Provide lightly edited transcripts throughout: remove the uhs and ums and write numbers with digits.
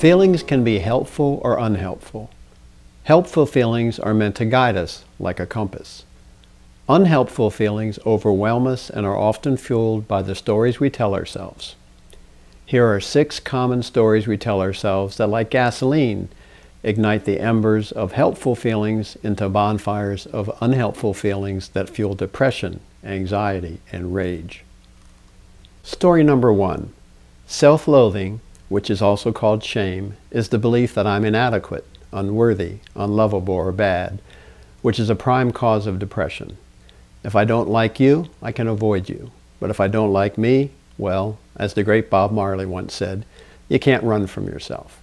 Feelings can be helpful or unhelpful. Helpful feelings are meant to guide us, like a compass. Unhelpful feelings overwhelm us and are often fueled by the stories we tell ourselves. Here are 6 common stories we tell ourselves that, like gasoline, ignite the embers of helpful feelings into bonfires of unhelpful feelings that fuel depression, anxiety, and rage. Story number 1. Self-loathing, which is also called shame, is the belief that I'm inadequate, unworthy, unlovable, or bad, which is a prime cause of depression. If I don't like you, I can avoid you. But if I don't like me, well, as the great Bob Marley once said, you can't run from yourself.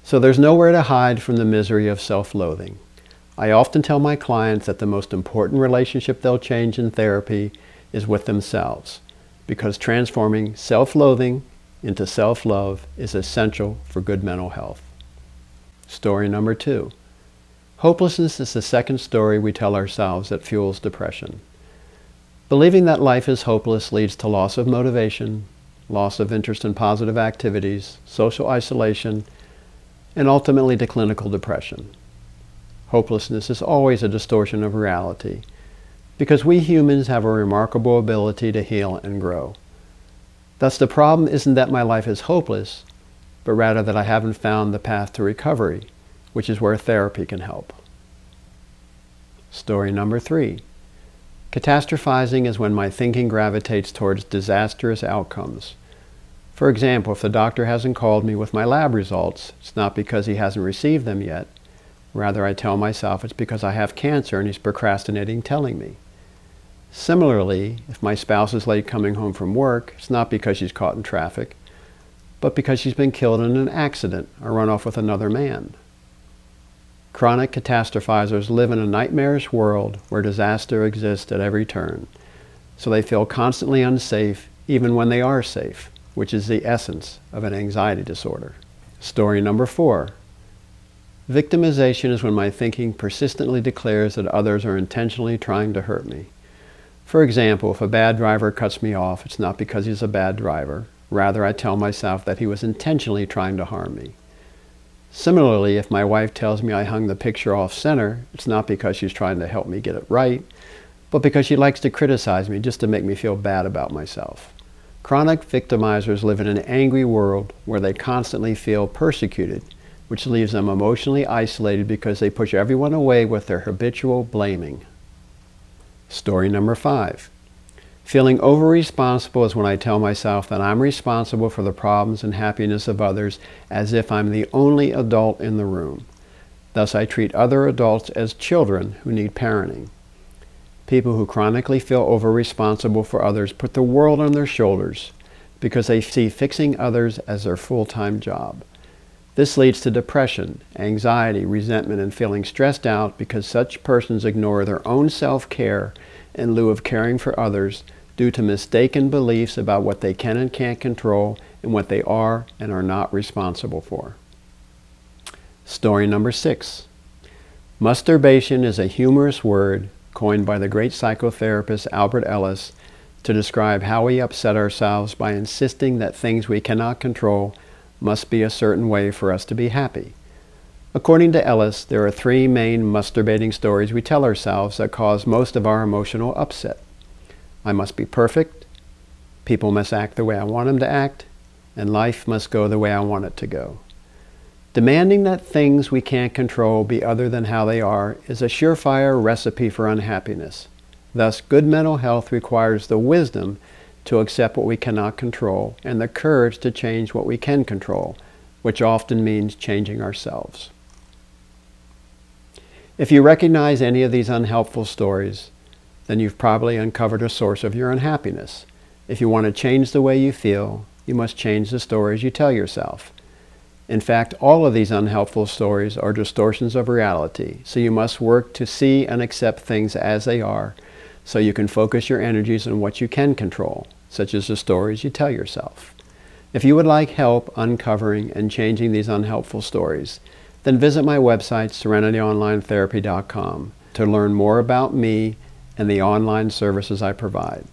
So there's nowhere to hide from the misery of self-loathing. I often tell my clients that the most important relationship they'll change in therapy is with themselves, because transforming self-loathing into self-love is essential for good mental health. Story number 2. Hopelessness is the second story we tell ourselves that fuels depression. Believing that life is hopeless leads to loss of motivation, loss of interest in positive activities, social isolation, and ultimately to clinical depression. Hopelessness is always a distortion of reality, because we humans have a remarkable ability to heal and grow. Thus, the problem isn't that my life is hopeless, but rather that I haven't found the path to recovery, which is where therapy can help. Story number 3. Catastrophizing is when my thinking gravitates towards disastrous outcomes. For example, if the doctor hasn't called me with my lab results, it's not because he hasn't received them yet. Rather, I tell myself it's because I have cancer and he's procrastinating telling me. Similarly, if my spouse is late coming home from work, it's not because she's caught in traffic, but because she's been killed in an accident or run off with another man. Chronic catastrophizers live in a nightmarish world where disaster exists at every turn, so they feel constantly unsafe even when they are safe, which is the essence of an anxiety disorder. Story number 4. Victimization is when my thinking persistently declares that others are intentionally trying to hurt me. For example, if a bad driver cuts me off, it's not because he's a bad driver. Rather, I tell myself that he was intentionally trying to harm me. Similarly, if my wife tells me I hung the picture off center, it's not because she's trying to help me get it right, but because she likes to criticize me just to make me feel bad about myself. Chronic victimizers live in an angry world where they constantly feel persecuted, which leaves them emotionally isolated because they push everyone away with their habitual blaming. Story number 5. Feeling over-responsible is when I tell myself that I'm responsible for the problems and happiness of others as if I'm the only adult in the room. Thus, I treat other adults as children who need parenting. People who chronically feel over-responsible for others put the world on their shoulders because they see fixing others as their full-time job. This leads to depression, anxiety, resentment, and feeling stressed out because such persons ignore their own self-care in lieu of caring for others due to mistaken beliefs about what they can and can't control and what they are and are not responsible for. Story number 6. Musturbation is a humorous word coined by the great psychotherapist Albert Ellis to describe how we upset ourselves by insisting that things we cannot control must be a certain way for us to be happy. According to Ellis, there are 3 main masturbating stories we tell ourselves that cause most of our emotional upset. I must be perfect, people must act the way I want them to act, and life must go the way I want it to go. Demanding that things we can't control be other than how they are is a surefire recipe for unhappiness. Thus, good mental health requires the wisdom to accept what we cannot control and the courage to change what we can control, which often means changing ourselves. If you recognize any of these unhelpful stories, then you've probably uncovered a source of your unhappiness. If you want to change the way you feel, you must change the stories you tell yourself. In fact, all of these unhelpful stories are distortions of reality, so you must work to see and accept things as they are, so you can focus your energies on what you can control, such as the stories you tell yourself. If you would like help uncovering and changing these unhelpful stories, then visit my website, SerenityOnlineTherapy.com, to learn more about me and the online services I provide.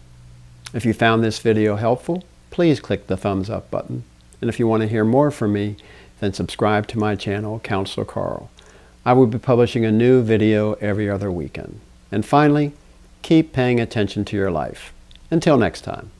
If you found this video helpful, please click the thumbs up button. And if you want to hear more from me, then subscribe to my channel, Counselor Carl. I will be publishing a new video every other weekend. And finally, keep paying attention to your life. Until next time.